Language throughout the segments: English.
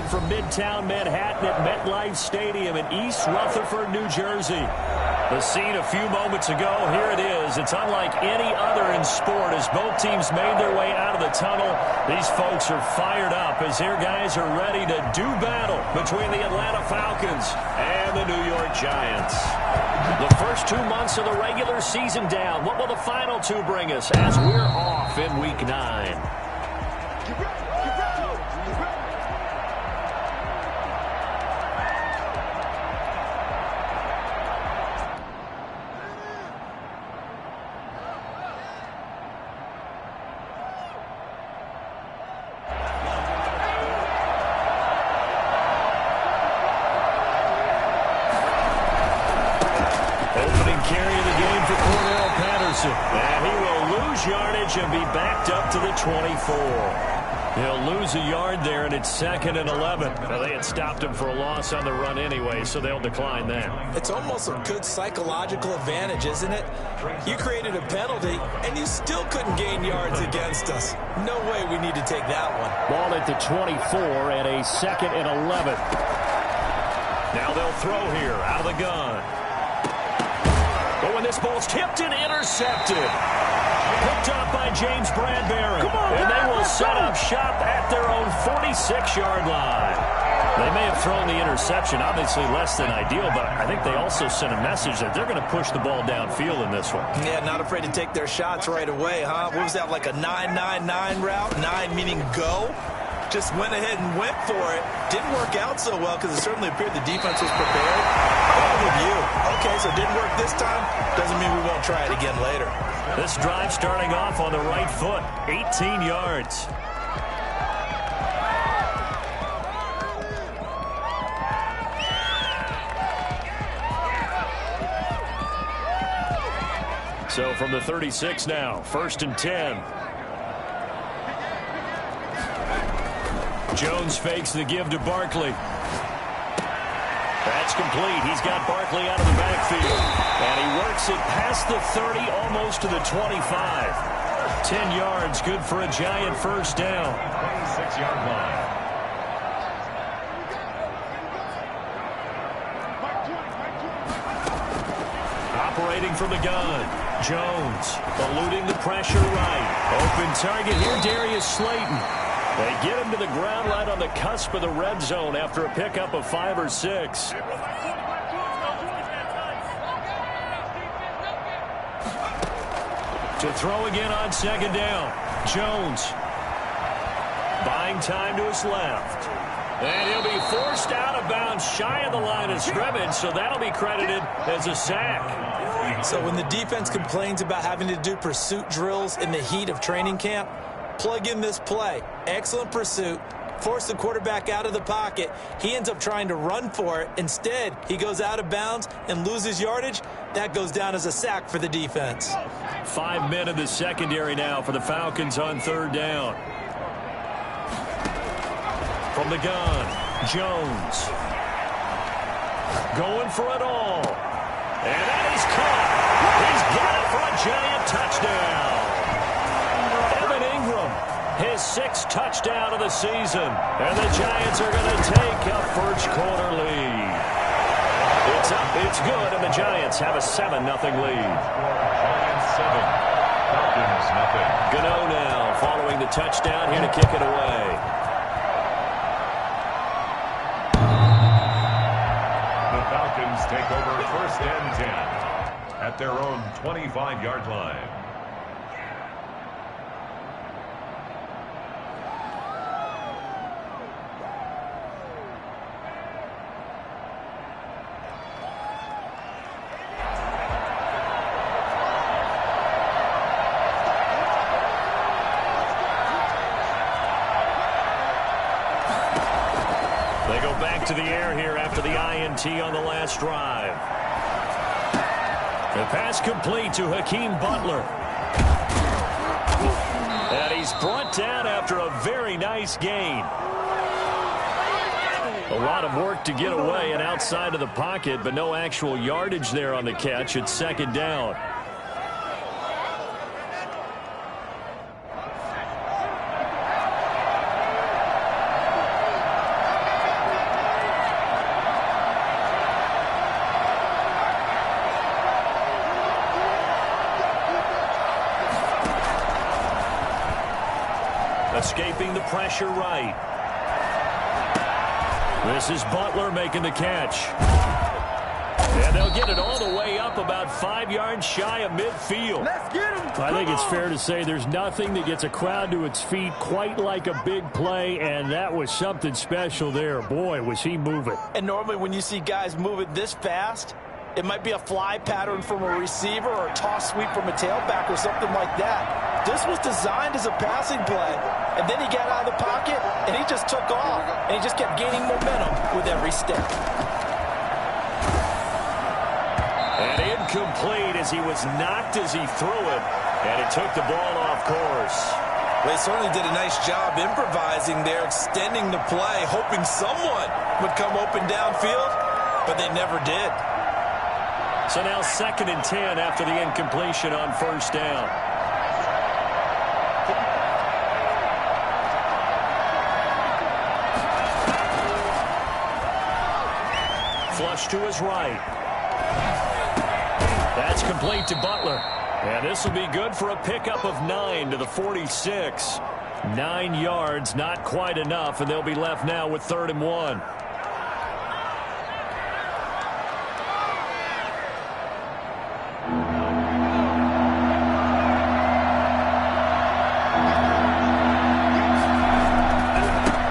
From Midtown Manhattan at MetLife Stadium in East Rutherford, New Jersey. The scene a few moments ago, here it is. It's unlike any other in sport as both teams made their way out of the tunnel. These folks are fired up as their guys are ready to do battle between the Atlanta Falcons and the New York Giants. The first 2 months of the regular season down. What will the final two bring us as we're off in Week 9? And he will lose yardage and be backed up to the 24. He'll lose a yard there, and it's 2nd and 11. Well, they had stopped him for a loss on the run anyway, so they'll decline that. It's almost a good psychological advantage, isn't it? You created a penalty, and you still couldn't gain yards against us. No way we need to take that one. Ball at the 24 and a 2nd and 11. Now they'll throw here out of the gun. But when this ball's tipped and intercepted, picked up by James Bradbury, and they will set up shop at their own 46-yard line. They may have thrown the interception, obviously less than ideal, but I think they also sent a message that they're going to push the ball downfield in this one. Yeah, not afraid to take their shots right away, huh? What was that, like a 9-9-9 route? 9 meaning go? Just went ahead and went for it. Didn't work out so well because it certainly appeared the defense was prepared. I'm with you. Okay, so it didn't work this time. Doesn't mean we won't try it again later. This drive starting off on the right foot. 18 yards. So from the 36 now, 1st and 10. Jones fakes the give to Barkley. That's complete. He's got Barkley out of the backfield. And he works it past the 30, almost to the 25. 10 yards, good for a Giant first down. 26-yard line. Operating from the gun. Jones eluding the pressure right. Open target here, Darius Slayton. They get him to the ground right on the cusp of the red zone after a pickup of 5 or 6. To throw again on 2nd down. Jones buying time to his left. And he'll be forced out of bounds shy of the line of scrimmage, so that'll be credited as a sack. So when the defense complains about having to do pursuit drills in the heat of training camp, plug in this play. Excellent pursuit. Force the quarterback out of the pocket. He ends up trying to run for it. Instead, he goes out of bounds and loses yardage. That goes down as a sack for the defense. 5 men in the secondary now for the Falcons on 3rd down. From the gun, Jones. Going for it all. And that is caught. He's got it for a Giant touchdown. Evan Ingram, his 6th touchdown of the season. And the Giants are going to take a first-quarter lead. It's up, it's good, and the Giants have a 7-0 lead. Giants 7, Falcons nothing. Gano now following the touchdown here to kick it away. The Falcons take over 1st and 10 at their own 25-yard line. They go back to the air here after the INT on the last drive. The pass complete to Hakeem Butler. And he's brought down after a very nice gain. A lot of work to get away and outside of the pocket, but no actual yardage there on the catch. It's second down. Escaping the pressure right. This is Butler making the catch. And they'll get it all the way up about 5 yards shy of midfield. Let's get him. I think it's fair to say there's nothing that gets a crowd to its feet quite like a big play, and that was something special there. Boy, was he moving. And normally when you see guys moving this fast, it might be a fly pattern from a receiver or a toss sweep from a tailback or something like that. This was designed as a passing play, and then he got out of the pocket, and he just took off, and he just kept gaining momentum with every step. And incomplete as he was knocked as he threw it, and it took the ball off course. They certainly did a nice job improvising there, extending the play, hoping someone would come open downfield, but they never did. So now 2nd and 10 after the incompletion on first down. Flush to his right. That's complete to Butler. And this will be good for a pickup of 9 to the 46. 9 yards, not quite enough, and they'll be left now with 3rd and 1.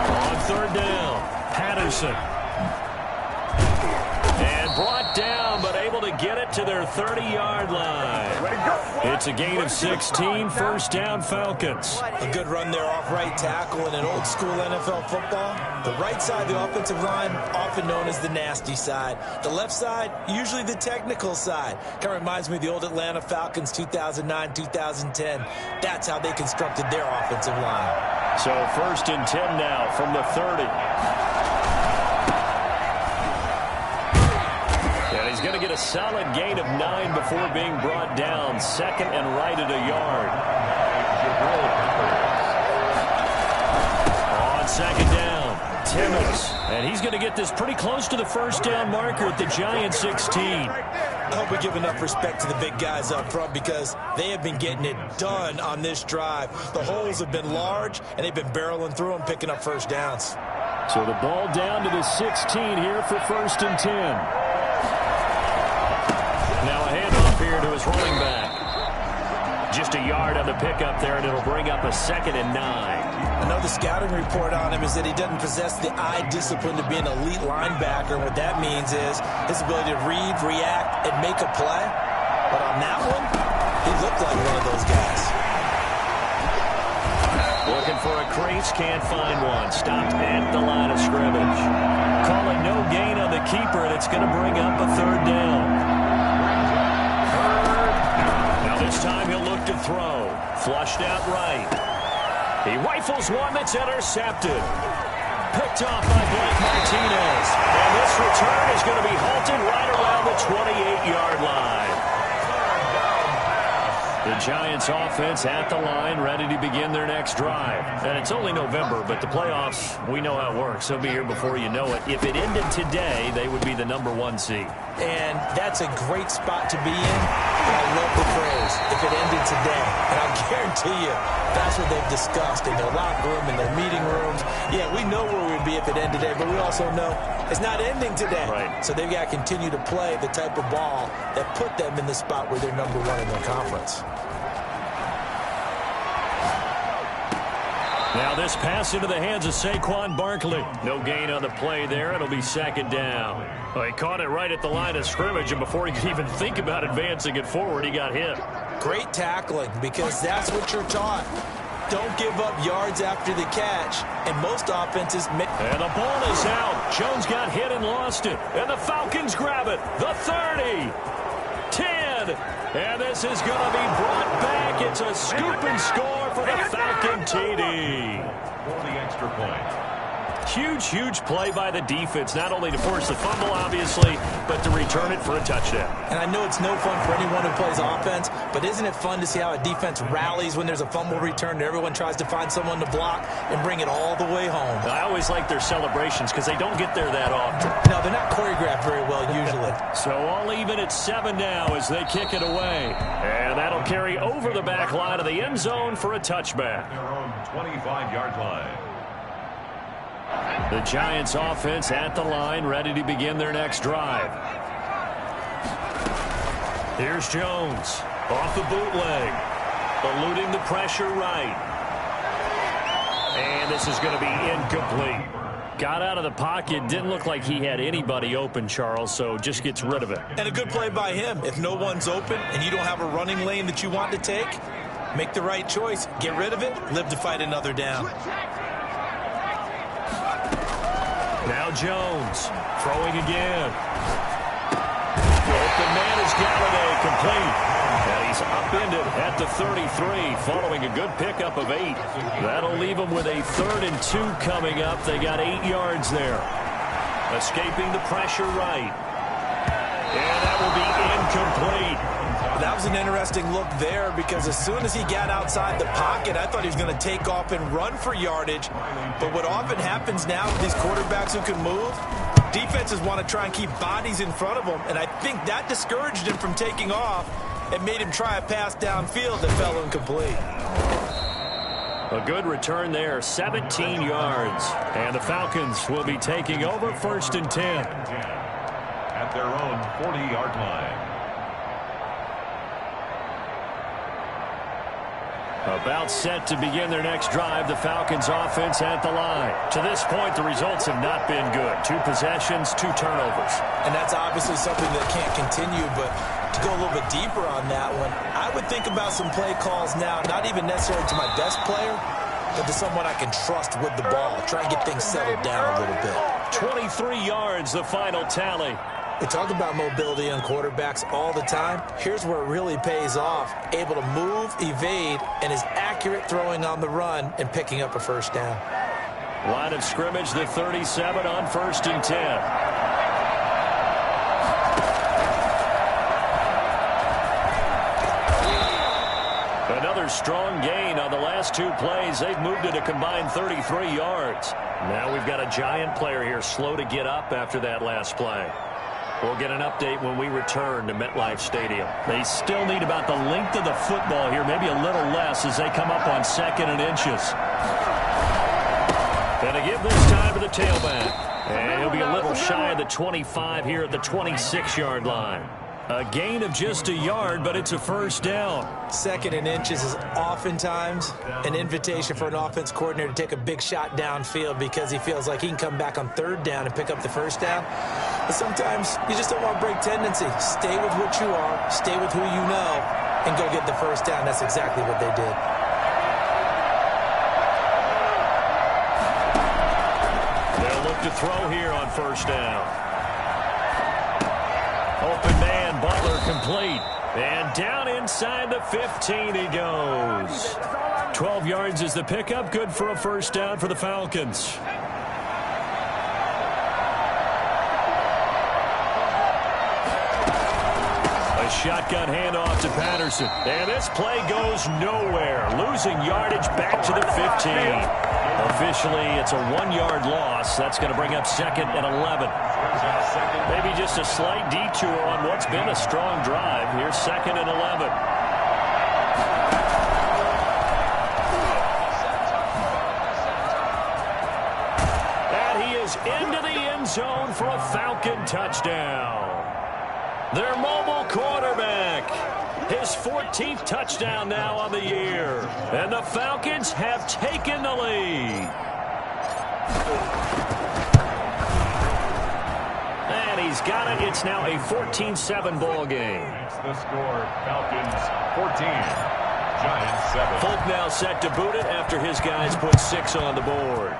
On 3rd down, Patterson. And brought down, but able to get it to their 30-yard line. It's a gain of 16, first down Falcons. A good run there off right tackle in an old-school NFL football. The right side of the offensive line, often known as the nasty side. The left side, usually the technical side. Kind of reminds me of the old Atlanta Falcons 2009-2010. That's how they constructed their offensive line. So 1st and 10 now from the 30. And he's going to get a solid gain of 9 before being brought down. 2nd and right at a yard. On 2nd down, Timmons. And he's going to get this pretty close to the first down marker at the Giants 16. I hope we give enough respect to the big guys up front because they have been getting it done on this drive. The holes have been large, and they've been barreling through them, picking up first downs. So the ball down to the 16 here for 1st and 10. Now a handoff here to his running back. Just a yard on the pickup there, and it'll bring up a 2nd and 9. Another scouting report on him is that he doesn't possess the eye discipline to be an elite linebacker. And what that means is his ability to read, react, and make a play. But on that one, he looked like one of those guys. Looking for a crease, can't find one. Stopped at the line of scrimmage. Calling no gain on the keeper, and it's going to bring up a 3rd down. Now this time he'll look to throw. Flushed out right. He rifles one that's intercepted. Picked off by Blake Martinez. And this return is going to be halted right around the 28-yard line. The Giants offense at the line, ready to begin their next drive. And it's only November, but the playoffs, we know how it works. They'll be here before you know it. If it ended today, they would be the number 1 seed. And that's a great spot to be in. I love the phrase, if it ended today. And I guarantee you, that's what they've discussed in their locker room, in their meeting rooms. Yeah, we know where we'd be if it ended today, but we also know it's not ending today. Right. So they've got to continue to play the type of ball that put them in the spot where they're number 1 in their conference. Now this pass into the hands of Saquon Barkley. No gain on the play there. It'll be 2nd down. Well, he caught it right at the line of scrimmage, and before he could even think about advancing it forward, he got hit. Great tackling, because that's what you're taught. Don't give up yards after the catch, and most offenses make... And the ball is out. Jones got hit and lost it, and the Falcons grab it. The 30, 10, again. And this is going to be brought back. It's a scoop and score for the Falcon TD. For the extra point. Huge play by the defense, not only to force the fumble, obviously, but to return it for a touchdown. And I know it's no fun for anyone who plays offense, but isn't it fun to see how a defense rallies when there's a fumble return and everyone tries to find someone to block and bring it all the way home? I always like their celebrations because they don't get there that often. No, they're not choreographed very well usually. So all even at 7 now as they kick it away. And that'll carry over the back line of the end zone for a touchback. Their own 25-yard line. The Giants offense at the line, ready to begin their next drive. Here's Jones off the bootleg, eluding the pressure right. And this is going to be incomplete. Got out of the pocket, didn't look like he had anybody open, Charles, so just gets rid of it. And a good play by him. If no one's open and you don't have a running lane that you want to take, make the right choice. Get rid of it, live to fight another down. Now Jones, throwing again. Open man is Galladay, complete. And he's upended at the 33, following a good pickup of 8. That'll leave them with a 3rd and 2 coming up. They got 8 yards there. Escaping the pressure right. And that will be incomplete. That was an interesting look there because as soon as he got outside the pocket, I thought he was going to take off and run for yardage. But what often happens now with these quarterbacks who can move, defenses want to try and keep bodies in front of them, and I think that discouraged him from taking off and made him try a pass downfield that fell incomplete. A good return there, 17 yards. And the Falcons will be taking over 1st and 10. At their own 40-yard line. About set to begin their next drive, the Falcons offense at the line. To this point, the results have not been good. 2 possessions, 2 turnovers. And that's obviously something that can't continue, but to go a little bit deeper on that one, I would think about some play calls now, not even necessarily to my best player, but to someone I can trust with the ball. Try and get things settled down a little bit. 23 yards, the final tally. We talk about mobility on quarterbacks all the time. Here's where it really pays off. Able to move, evade, and is accurate throwing on the run and picking up a 1st down. Line of scrimmage, the 37 on 1st and 10. Another strong gain on the last 2 plays. They've moved it a combined 33 yards. Now we've got a Giant player here slow to get up after that last play. We'll get an update when we return to MetLife Stadium. They still need about the length of the football here, maybe a little less as they come up on 2nd and inches. And to give this time to the tailback. And he'll be a little shy of the 25 here at the 26-yard line. A gain of just a yard, but it's a 1st down. 2nd and inches is oftentimes an invitation for an offense coordinator to take a big shot downfield because he feels like he can come back on 3rd down and pick up the 1st down. But sometimes you just don't want to break tendency. Stay with what you are, stay with who you know, and go get the 1st down. That's exactly what they did. They'll look to throw here on 1st down. Open man, Butler complete. And down inside the 15 he goes. 12 yards is the pickup. Good for a 1st down for the Falcons. A shotgun handoff to Patterson. And this play goes nowhere. Losing yardage back to the 15. Officially, it's a 1-yard loss. That's going to bring up 2nd and 11. Maybe just a slight detour on what's been a strong drive. Here's 2nd and 11. And he is into the end zone for a Falcon touchdown. Their mobile quarterback. His 14th touchdown now on the year. And the Falcons have taken the lead. And he's got it. It's now a 14-7 ball game. It's the score. Falcons 14. Giants 7. Folk now set to boot it after his guys put 6 on the board.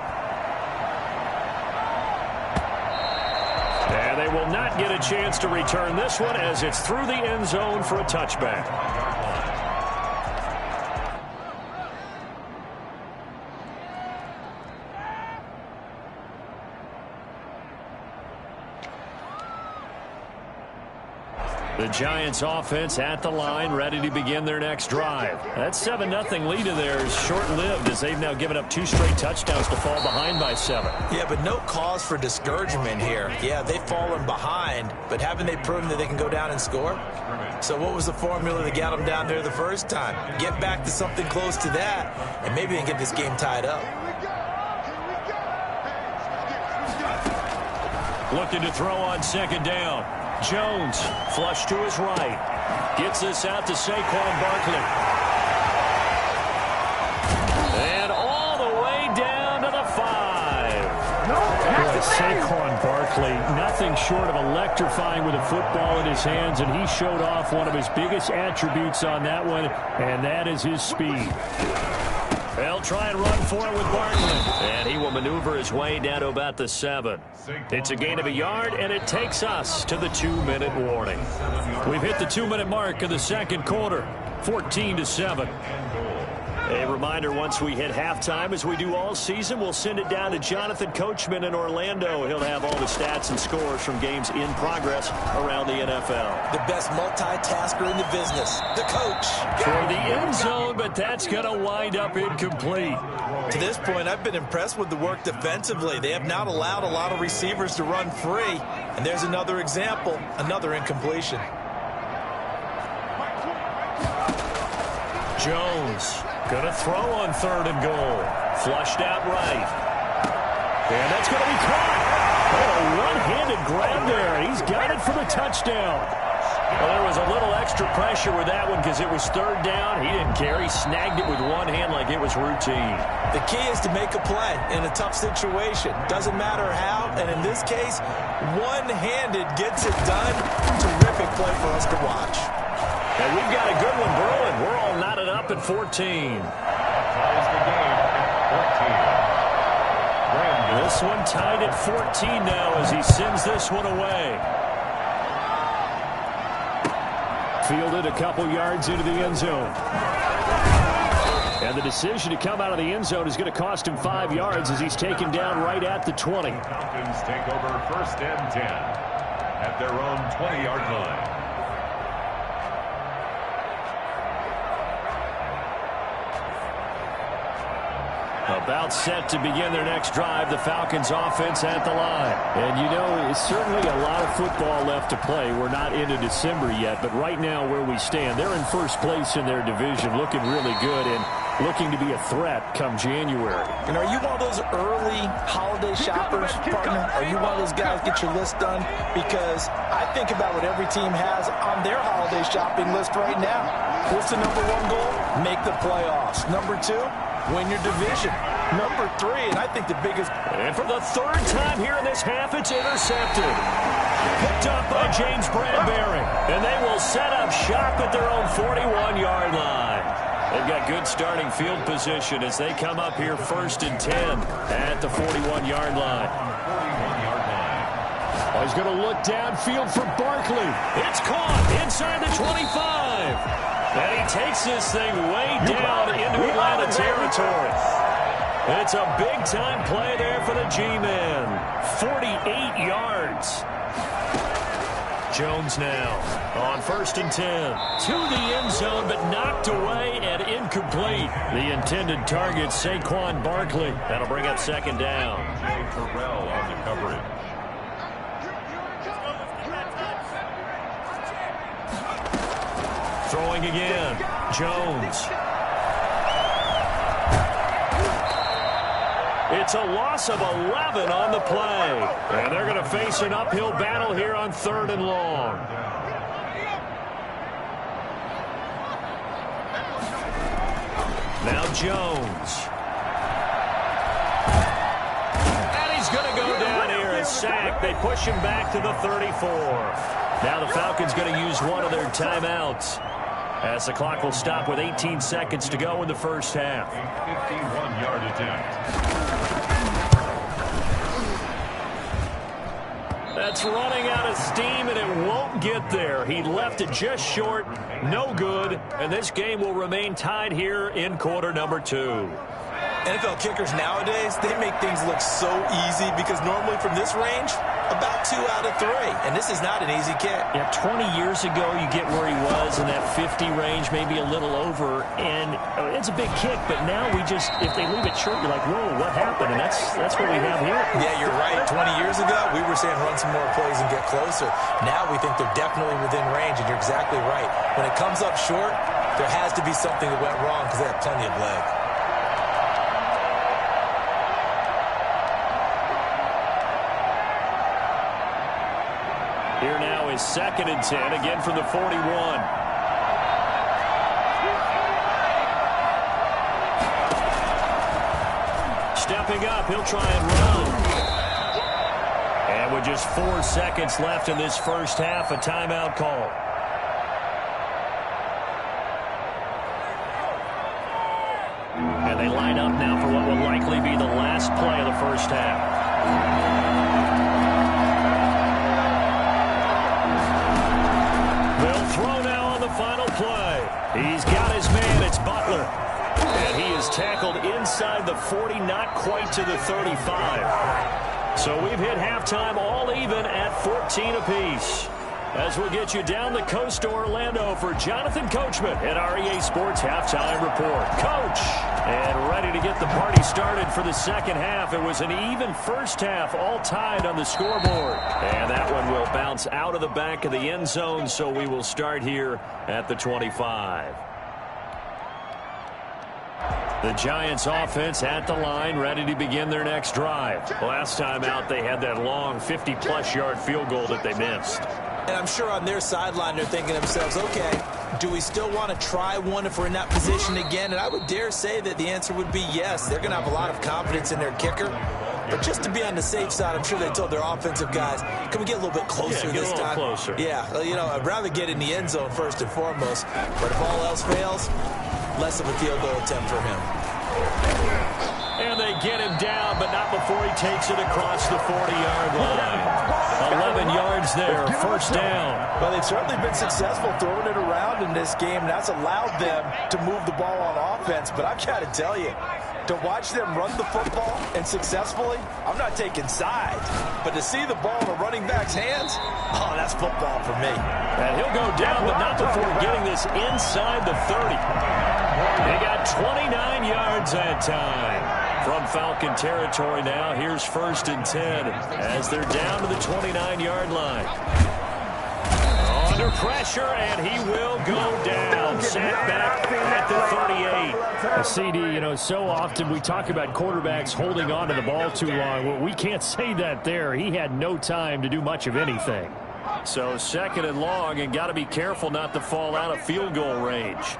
And they will not get a chance to return this one as it's through the end zone for a touchback. The Giants offense at the line, ready to begin their next drive. That 7-0 lead of theirs is short-lived as they've now given up 2 straight touchdowns to fall behind by 7. Yeah, but no cause for discouragement here. Yeah, they've fallen behind, but haven't they proven that they can go down and score? So what was the formula that got them down there the first time? Get back to something close to that, and maybe they can get this game tied up. Looking to throw on second down. Jones, flush to his right. Gets this out to Saquon Barkley. And all the way down to the 5. Saquon Barkley, nothing short of electrifying with a football in his hands, and he showed off one of his biggest attributes on that one, and that is his speed. They'll try and run for it with Barkley. And he will maneuver his way down to about the 7. It's a gain of a yard, and it takes us to the 2-minute warning. We've hit the 2-minute mark of the second quarter, 14-7. A reminder, once we hit halftime, as we do all season, we'll send it down to Jonathan Coachman in Orlando. He'll have all the stats and scores from games in progress around the NFL. The best multitasker in the business, the coach. For the end zone, but that's going to wind up incomplete. To this point, I've been impressed with the work defensively. They have not allowed a lot of receivers to run free. And there's another example, another incompletion. Jones going to throw on 3rd and goal. Flushed out right. And that's going to be caught. Oh, a one-handed grab there. He's got it for the touchdown. Well, there was a little extra pressure with that one because it was 3rd down. He didn't care. He snagged it with one hand like it was routine. The key is to make a play in a tough situation. Doesn't matter how, and in this case, one-handed gets it done. Terrific play for us to watch. And we've got a good one brewing. We're all knotted up at 14. Ties the game at 14. This one tied at 14 now as he sends this one away. Fielded a couple yards into the end zone. And the decision to come out of the end zone is going to cost him 5 yards as he's taken down right at the 20. Falcons take over 1st and 10 at their own 20-yard line. About set to begin their next drive, the Falcons offense at the line. And you know, it's certainly a lot of football left to play. We're not into December yet, but right now where we stand, they're in first place in their division, looking really good and looking to be a threat come January. And are you one of those early holiday shoppers, partner? Are you one of those guys get your list done? Because I think about what every team has on their holiday shopping list right now. What's the number 1 goal? Make the playoffs. Number 2, win your division. Number 3, and I think the biggest... And for the 3rd time here in this half, it's intercepted. Picked up by James Bradbury. And they will set up shop at their own 41-yard line. They've got good starting field position as they come up here 1st and 10 at the 41-yard line. Oh, he's going to look downfield for Barkley. It's caught inside the 25. And he takes this thing way down into Atlanta territory. It's a big-time play there for the G-Men. 48 yards. Jones now on 1st and 10. To the end zone, but knocked away and incomplete. The intended target, Saquon Barkley. That'll bring up 2nd down. Jay Terrell on the coverage. Throwing again. Jones. It's a loss of 11 on the play. And they're going to face an uphill battle here on 3rd and long. Now Jones. And he's going to go down here and sack. They push him back to the 34. Now the Falcons going to use one of their timeouts, as the clock will stop with 18 seconds to go in the first half. A 51-yard attempt. That's running out of steam, and it won't get there. He left it just short, no good, and this game will remain tied here in quarter number 2. NFL kickers nowadays, they make things look so easy because normally from this range, about 2 out of 3. And this is not an easy kick. Yeah, 20 years ago, you get where he was in that 50 range, maybe a little over, and it's a big kick, but now we just, if they leave it short, you're like, whoa, what happened? And that's what we have here. Yeah, you're right. 20 years ago, we were saying run some more plays and get closer. Now we think they're definitely within range, and you're exactly right. When it comes up short, there has to be something that went wrong because they have plenty of leg. Here now is 2nd and 10, again from the 41. Stepping up, he'll try and run. And with just 4 seconds left in this first half, a timeout call. And they line up now for what will likely be the last play of the first half. Throw now on the final play. He's got his man. It's Butler. And he is tackled inside the 40, not quite to the 35. So we've hit halftime all even at 14 apiece. As we'll get you down the coast to Orlando for Jonathan Coachman at our EA Sports Halftime Report. Coach, and ready to get the party started for the second half. It was an even first half, all tied on the scoreboard. And that one will bounce out of the back of the end zone, so we will start here at the 25. The Giants offense at the line, ready to begin their next drive. Last time out, they had that long 50-plus yard field goal that they missed. And I'm sure on their sideline they're thinking to themselves, okay, do we still want to try one if we're in that position again? And I would dare say that the answer would be yes. They're going to have a lot of confidence in their kicker. But just to be on the safe side, I'm sure they told their offensive guys, can we get a little bit closer this time? Closer. Yeah, you know, I'd rather get in the end zone first and foremost. But if all else fails, less of a field goal attempt for him. And they get him down, but not before he takes it across the 40-yard line. 11 yards there, first down. Well, they've certainly been successful throwing it around in this game. That's allowed them to move the ball on offense. But I've got to tell you, to watch them run the football and successfully, I'm not taking sides. But to see the ball in the running back's hands, oh, that's football for me. And he'll go down, but not before getting this inside the 30. They got 29 yards that time. From Falcon territory now, here's 1st and 10 as they're down to the 29-yard line. Under pressure, and he will go down. Sacked back at the 38. CD, you know, so often we talk about quarterbacks holding on to the ball too long. Well, we can't say that there. He had no time to do much of anything. So 2nd and long, and got to be careful not to fall out of field goal range.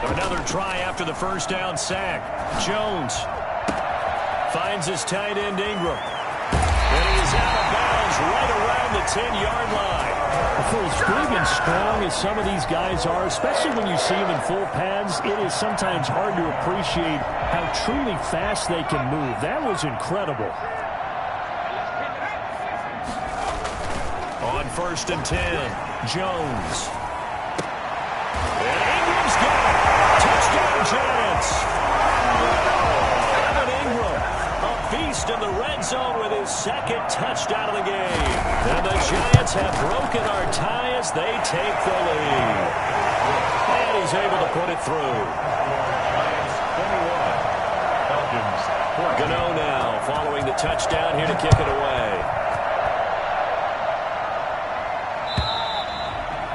Another try after the first down sack. Jones finds his tight end Ingram. And he is out of bounds right around the 10-yard line. For as big and strong as some of these guys are, especially when you see them in full pads, it is sometimes hard to appreciate how truly fast they can move. That was incredible. On 1st and 10, Jones. And Ingram's got it. Touchdown, Giants. Evan Ingram, a beast in the red zone with his 2nd touchdown of the game. And the Giants have broken our tie as they take the lead. And he's able to put it through. Giants 21, Falcons 14. Gano now following the touchdown here to kick it away.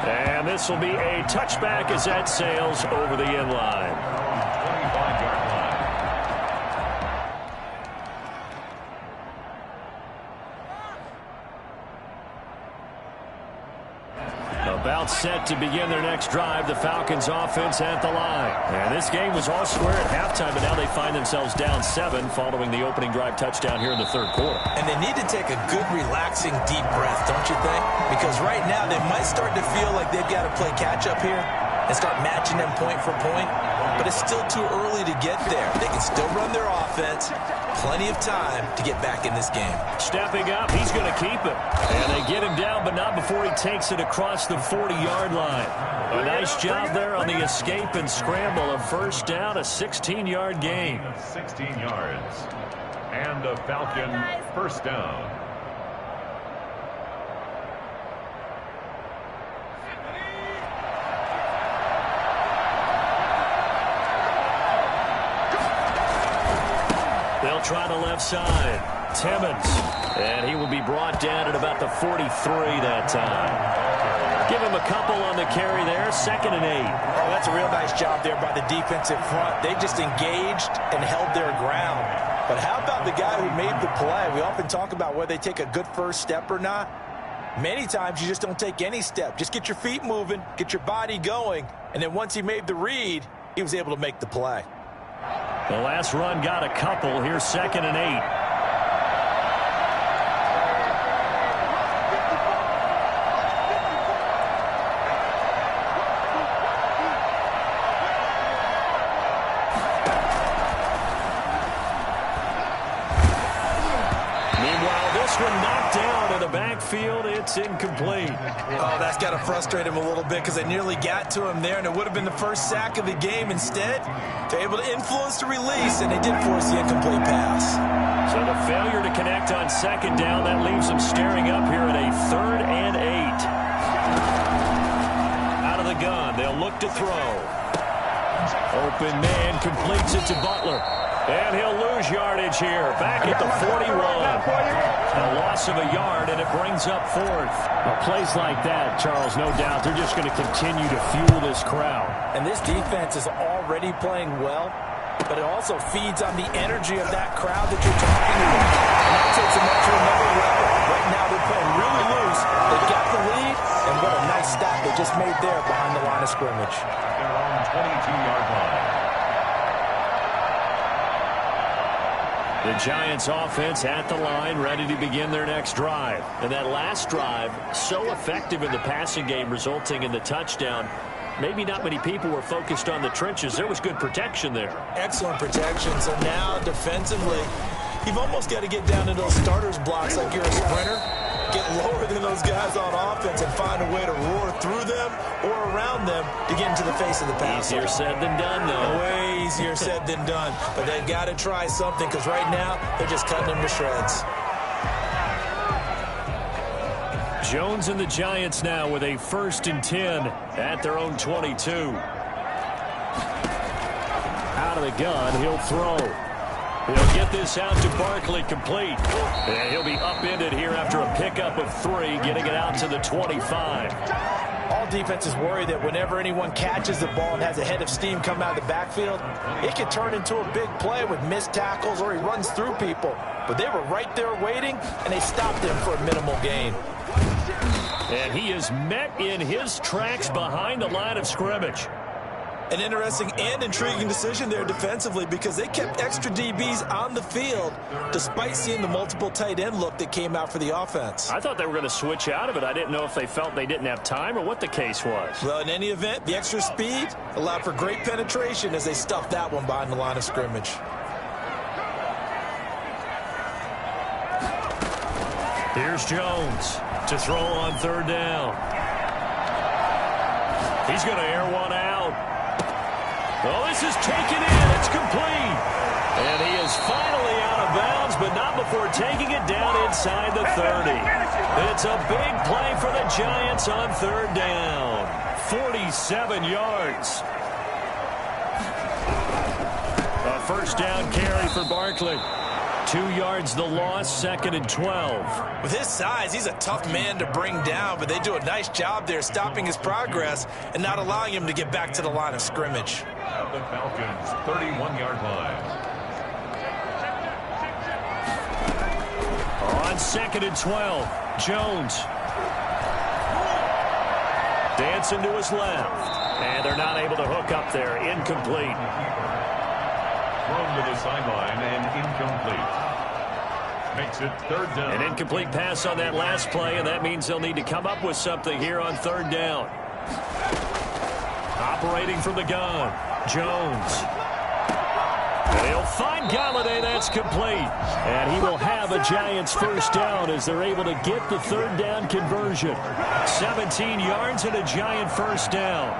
And this will be a touchback as that sails over the end line. 25-yard line. About set to begin their next drive, the Falcons offense at the line. And this game was all square at halftime, but now they find themselves down 7 following the opening drive touchdown here in the 3rd quarter. And they need to take a good, relaxing, deep breath, don't you think? Because right now they might start to feel like they've got to play catch-up here and start matching them point for point. but it's still too early to get there. They can still run their offense. Plenty of time to get back in this game. Stepping up, he's going to keep it. And they get him down, but not before he takes it across the 40-yard line. A nice job there on the escape and scramble. A first down, a 16-yard gain. 16 yards. And a Falcon first down. They'll try the left side. Timmons. And he will be brought down at about the 43 that time. Give him a couple on the carry there. 2nd and 8. Oh, that's a real nice job there by the defensive front. They just engaged and held their ground. But how about the guy who made the play? We often talk about whether they take a good first step or not. Many times you just don't take any step. Just get your feet moving, get your body going, and then once he made the read, he was able to make the play. The last run got a couple. Here's 2nd and 8. Backfield, it's incomplete. Oh, that's got to frustrate him a little bit because they nearly got to him there, and it would have been the first sack of the game. Instead, they're able to influence the release, and they did force the incomplete pass. So the failure to connect on 2nd down, that leaves them staring up here at a 3rd and 8. Out of the gun, they'll look to throw. Open man completes it to Butler. And he'll lose yardage here. Back at the 41. A loss of a yard, and it brings up 4th. Well, plays like that, Charles, no doubt, they're just going to continue to fuel this crowd. And this defense is already playing well, but it also feeds on the energy of that crowd that you're talking about. And that takes them up to another level. Right now they're playing really loose. They got the lead, and what a nice stop they just made there behind the line of scrimmage. Their own 22-yard line. The Giants offense at the line, ready to begin their next drive. And that last drive, so effective in the passing game, resulting in the touchdown. Maybe not many people were focused on the trenches. There was good protection there. Excellent protection. So now, defensively, you've almost got to get down to those starters blocks like you're a sprinter. Get lower than those guys on offense and find a way to roar through them or around them to get into the face of the pass. Easier said than done, though. Way easier said than done. But they've got to try something because right now they're just cutting them to shreds. Jones and the Giants now with a 1st and 10 at their own 22. Out of the gun, he'll throw. He'll get this out to Barkley, complete. And he'll be upended here after a pickup of 3, getting it out to the 25. All defenses worry that whenever anyone catches the ball and has a head of steam come out of the backfield, it can turn into a big play with missed tackles or he runs through people. But they were right there waiting, and they stopped him for a minimal gain. And he is met in his tracks behind the line of scrimmage. An interesting and intriguing decision there defensively because they kept extra DBs on the field despite seeing the multiple tight end look that came out for the offense. I thought they were going to switch out of it. I didn't know if they felt they didn't have time or what the case was. Well, in any event, the extra speed allowed for great penetration as they stuffed that one behind the line of scrimmage. Here's Jones to throw on 3rd down. He's going to air one out. Oh, this is taken in. It's complete. And he is finally out of bounds, but not before taking it down inside the 30. It's a big play for the Giants on 3rd down. 47 yards. A 1st down carry for Barkley. 2 yards the loss, 2nd and 12. With his size, he's a tough man to bring down, but they do a nice job there stopping his progress and not allowing him to get back to the line of scrimmage. The Falcons' 31-yard line. On 2nd and 12, Jones. Dancing to his left. And they're not able to hook up there. Incomplete. Thrown to the sideline and incomplete. Makes it 3rd down. An incomplete pass on that last play, and that means they'll need to come up with something here on 3rd down. Operating from the gun. Jones. And he'll find Galladay. That's complete. And he will have a Giants first down as they're able to get the third down conversion. 17 yards and a Giant first down.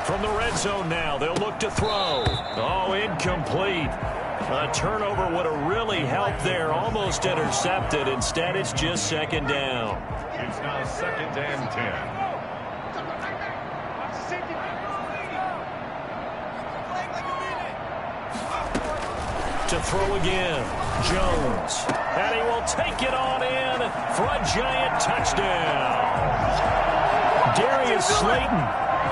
From the red zone now, they'll look to throw. Oh, incomplete. A turnover would have really helped there. Almost intercepted. Instead, it's just second down. It's now 2nd and 10. To throw again, Jones. And he will take it on in for a Giant touchdown. Darius Slayton,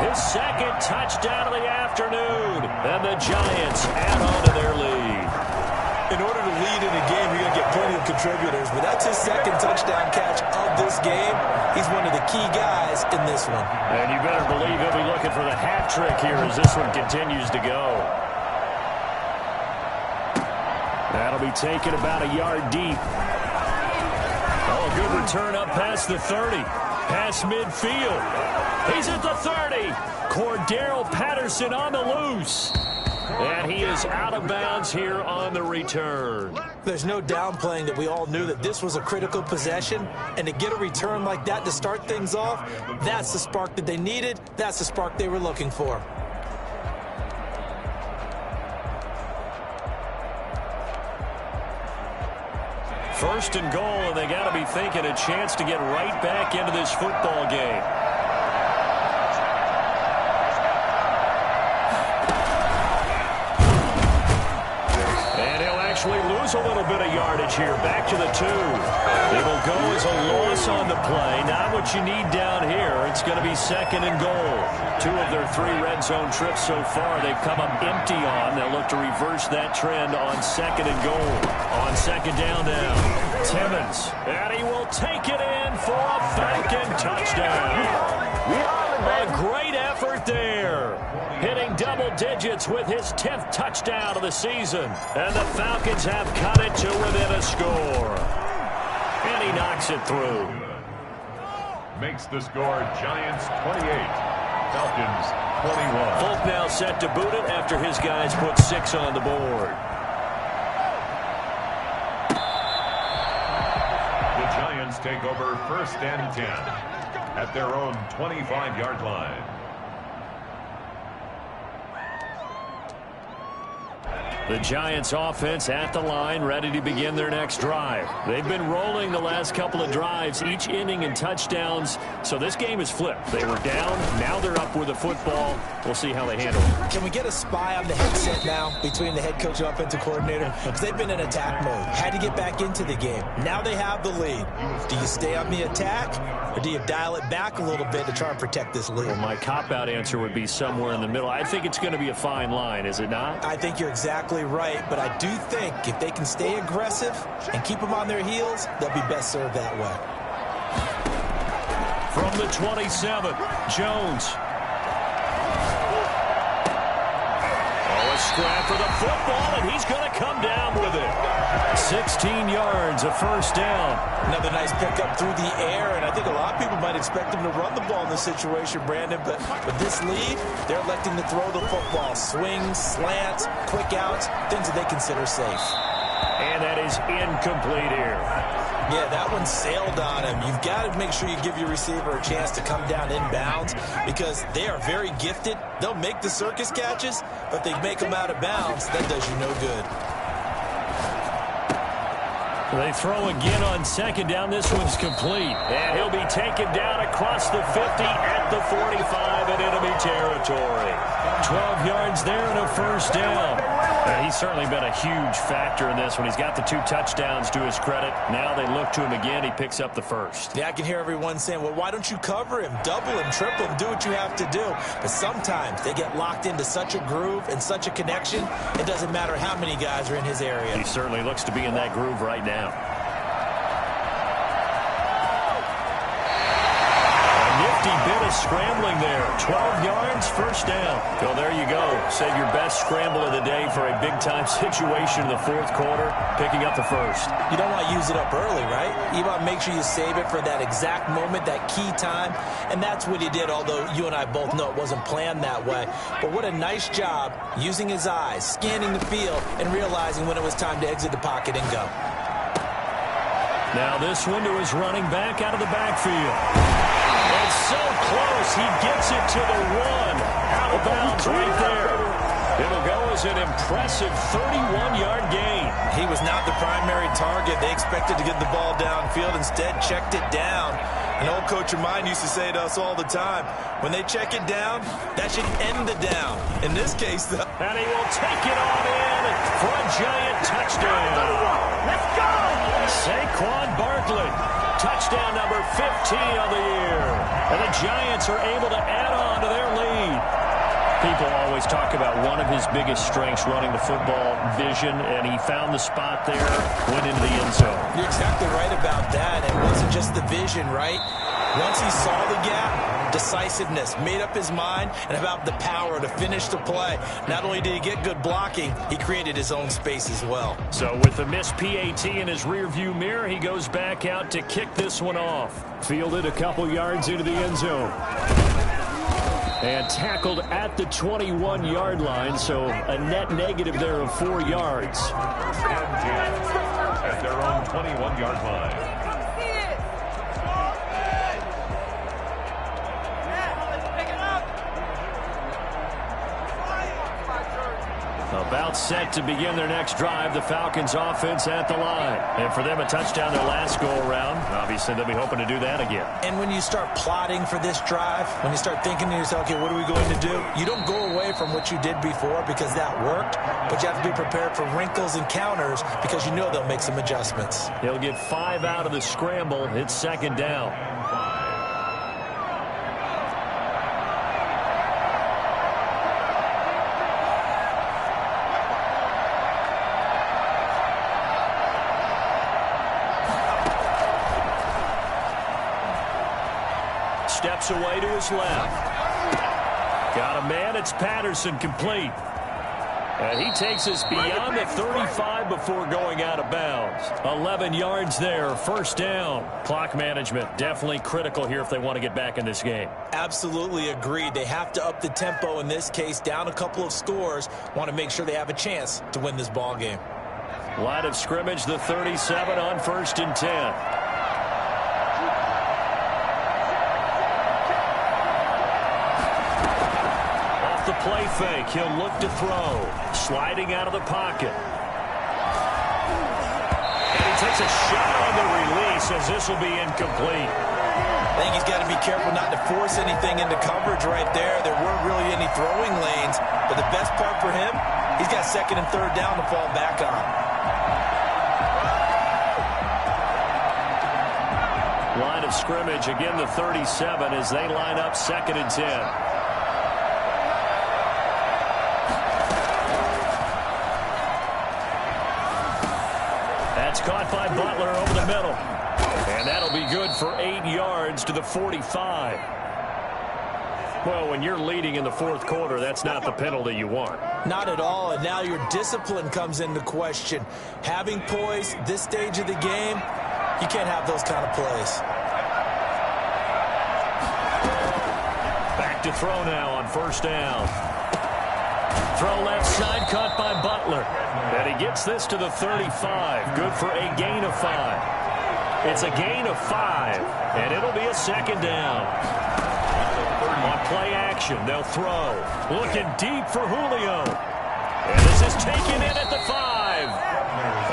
his second touchdown of the afternoon. And the Giants add on to their lead. In order to lead in a game, you're going to get plenty of contributors, but that's his second touchdown catch of this game. He's one of the key guys in this one. And you better believe he'll be looking for the hat trick here as this one continues to go. That'll be taken about a yard deep. Oh, a good return up past the 30. Past midfield. He's at the 30. Cordero Patterson on the loose. And he is out of bounds here on the return. There's no downplaying that we all knew that this was a critical possession. And to get a return like that to start things off, that's the spark that they needed. That's the spark they were looking for. First and goal, and they got to be thinking a chance to get right back into this football game. And he'll actually lose a little bit of yardage here. Back to the 2. It'll go as a loss on the play. Not what you need down here. It's going to be second and goal. 2 of their 3 red zone trips so far they've come up empty on. They'll look to reverse that trend on second and goal. On second down now, Timmons. And he will take it in for a Falcon touchdown. A great effort there. Hitting double digits with his 10th touchdown of the season. And the Falcons have cut it to within a score. And he knocks it through. Makes the score Giants 28. Falcons 21. Folk now set to boot it after his guys put 6 on the board. The Giants take over 1st and 10 at their own 25-yard line. The Giants offense at the line, ready to begin their next drive. They've been rolling the last couple of drives, each inning in touchdowns. So this game is flipped. They were down, now they're up with the football. We'll see how they handle it. Can we get a spy on the headset now between the head coach and offensive coordinator? Because they've been in attack mode. Had to get back into the game. Now they have the lead. Do you stay on the attack, or do you dial it back a little bit to try and protect this lead? Well, my cop-out answer would be somewhere in the middle. I think it's going to be a fine line, is it not? I think you're exactly right, but I do think if they can stay aggressive and keep them on their heels, they'll be best served that way. From the 27, Jones. Oh, a scrap for the football, and he's going to come down with it. 16 yards, a first down. Another nice pickup through the air, and I think a lot of people might expect him to run the ball in this situation, Brandon, but with this lead, they're electing to throw the football. Swings, slants, quick outs, things that they consider safe. And that is incomplete here. Yeah, that one sailed on him. You've got to make sure you give your receiver a chance to come down inbounds because they are very gifted. They'll make the circus catches, but if they make them out of bounds, that does you no good. They throw again on second down. This one's complete. And he'll be taken down across the 50 at the 45 in enemy territory. 12 yards there and a first down. He's certainly been a huge factor in this one. He's got the 2 touchdowns to his credit. Now they look to him again. He picks up the first. Yeah, I can hear everyone saying, well, why don't you cover him? Double him, triple him, do what you have to do. But sometimes they get locked into such a groove and such a connection, it doesn't matter how many guys are in his area. He certainly looks to be in that groove right now. A nifty bit of scrambling there. 12 yards, first down. Well, there you go. Save your best scramble of the day for a big-time situation in the fourth quarter, picking up the first. You don't want to use it up early, right? You want to make sure you save it for that exact moment, that key time, and that's what he did, although you and I both know it wasn't planned that way. But what a nice job using his eyes, scanning the field, and realizing when it was time to exit the pocket and go. Now this one to his running back out of the backfield. It's so close. He gets it to the one. Out of bounds right there. It'll go as an impressive 31-yard gain. He was not the primary target. They expected to get the ball downfield. Instead, checked it down. An old coach of mine used to say to us all the time, when they check it down, that should end the down. In this case, though. And he will take it on in for a giant touchdown. Let's go! Saquon Barkley, touchdown number 15 of the year. And the Giants are able to add on to their lead. People always talk about one of his biggest strengths running the football, vision, and he found the spot there, went into the end zone. You're exactly right about that. It wasn't just the vision, right? Once he saw the gap, decisiveness, made up his mind, and about the power to finish the play. Not only did he get good blocking, he created his own space as well. So with the missed PAT in his rearview mirror, he goes back out to kick this one off. Fielded a couple yards into the end zone. And tackled at the 21-yard line, so a net negative there of 4 yards. At their own 21-yard line. About set to begin their next drive. The Falcons offense at the line. And for them, a touchdown their last go-around. Obviously, they'll be hoping to do that again. And when you start plotting for this drive, when you start thinking to yourself, okay, what are we going to do? You don't go away from what you did before because that worked, but you have to be prepared for wrinkles and counters because you know they'll make some adjustments. He'll get 5 out of the scramble. It's second down. Steps away to his left. Got a man. It's Patterson, complete. And he takes us beyond the 35 before going out of bounds. 11 yards there, first down. Clock management definitely critical here if they want to get back in this game. Absolutely agreed. They have to up the tempo in this case, down a couple of scores. Want to make sure they have a chance to win this ball game. Line of scrimmage, the 37 on 1st and 10. The play fake. He'll look to throw. Sliding out of the pocket. And he takes a shot on the release as this will be incomplete. I think he's got to be careful not to force anything into coverage right there. There weren't really any throwing lanes. But the best part for him, he's got 2nd and 3rd down to fall back on. Line of scrimmage, again the 37 as they line up 2nd and 10. That's caught by Butler over the middle. And that'll be good for 8 yards to the 45. Well, when you're leading in the fourth quarter, that's not the penalty you want. Not at all, and now your discipline comes into question. Having poise this stage of the game, you can't have those kind of plays. Back to throw now on 1st down. Throw left side, caught by Butler. And he gets this to the 35. Good for a gain of 5. It's a gain of 5, and it'll be a 2nd down. On play action, they'll throw. Looking deep for Julio. And this is taken in at the 5.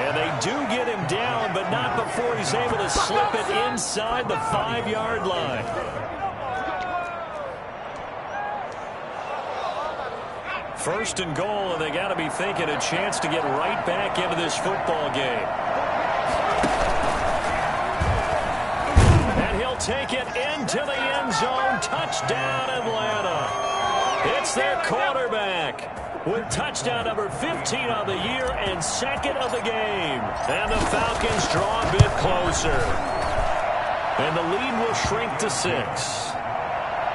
And they do get him down, but not before he's able to slip it inside the 5-yard line. First and goal, and they got to be thinking a chance to get right back into this football game. And he'll take it into the end zone. Touchdown, Atlanta. It's their quarterback with touchdown number 15 of the year and 2nd of the game. And the Falcons draw a bit closer. And the lead will shrink to 6.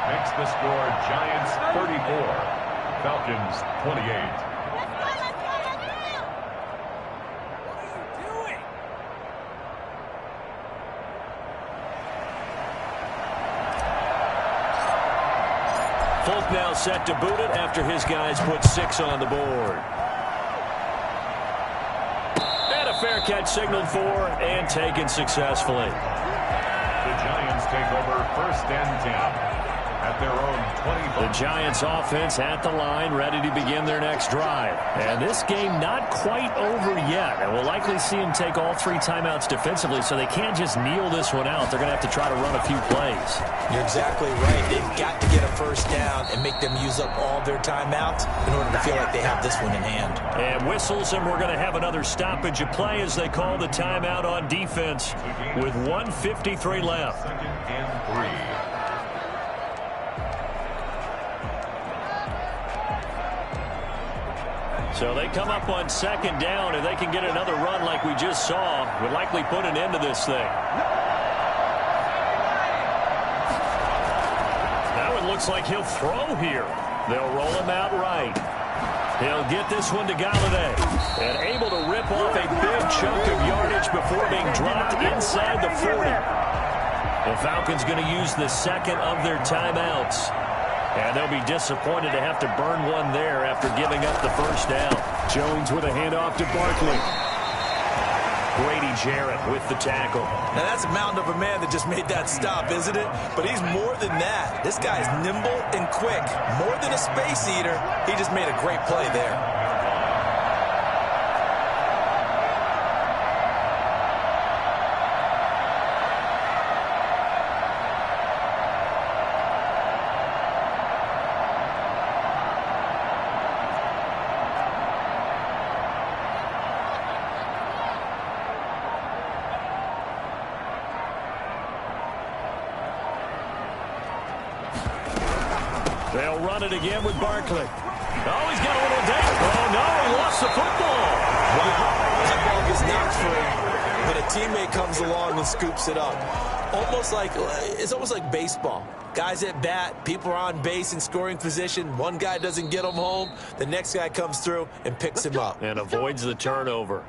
Makes the score Giants 34, Falcons 28. Folk now set to boot it after his guys put 6 on the board. And a fair catch signaled for and taken successfully. The Giants take over 1st and 10 at their own 25. The Giants offense at the line, ready to begin their next drive. And this game not quite over yet. And we'll likely see them take all 3 timeouts defensively, so they can't just kneel this one out. They're going to have to try to run a few plays. You're exactly right. They've got to get a 1st down and make them use up all their timeouts in order to feel like they have this one in hand. And whistles, and we're going to have another stoppage of play as they call the timeout on defense with 1:53 left. 2nd and 3. So they come up on 2nd down. If they can get another run like we just saw, would likely put an end to this thing. Now it looks like he'll throw here. They'll roll him out right. He'll get this one to Galladay. And able to rip off a big chunk of yardage before being dropped inside the 40. The Falcons going to use the 2nd of their timeouts. And they'll be disappointed to have to burn one there after giving up the 1st down. Jones with a handoff to Barkley. Grady Jarrett with the tackle. Now, that's a mountain of a man that just made that stop, isn't it? But he's more than that. This guy's nimble and quick. More than a space eater. He just made a great play there. They'll run it again with Barkley. Oh, he's got a little damage. Oh, no, he lost the football. Wow, that ball gets knocked free, but a teammate comes along and scoops it up. It's almost like baseball. Guys at bat, people are on base in scoring position. One guy doesn't get him home. The next guy comes through and picks him up. And avoids the turnover.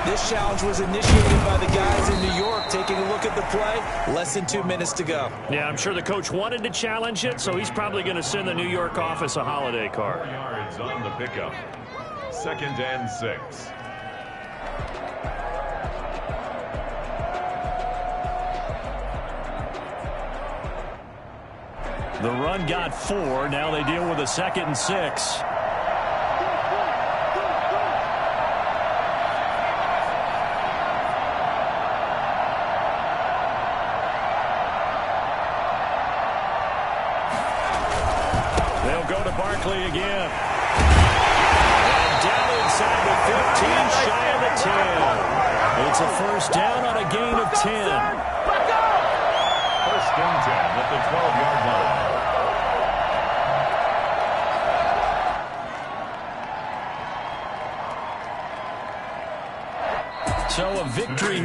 This challenge was initiated by the guys in New York. Taking a look at the play, less than 2 minutes to go. Yeah, I'm sure the coach wanted to challenge it, so he's probably going to send the New York office a holiday card. 4 yards on the pickup. 2nd and 6. The run got 4. Now they deal with a 2nd and 6. Barkley again. And down inside the 15, shy of the 10. It's a 1st down on a gain of 10. 1st and 10 at the 12-yard line. So a victory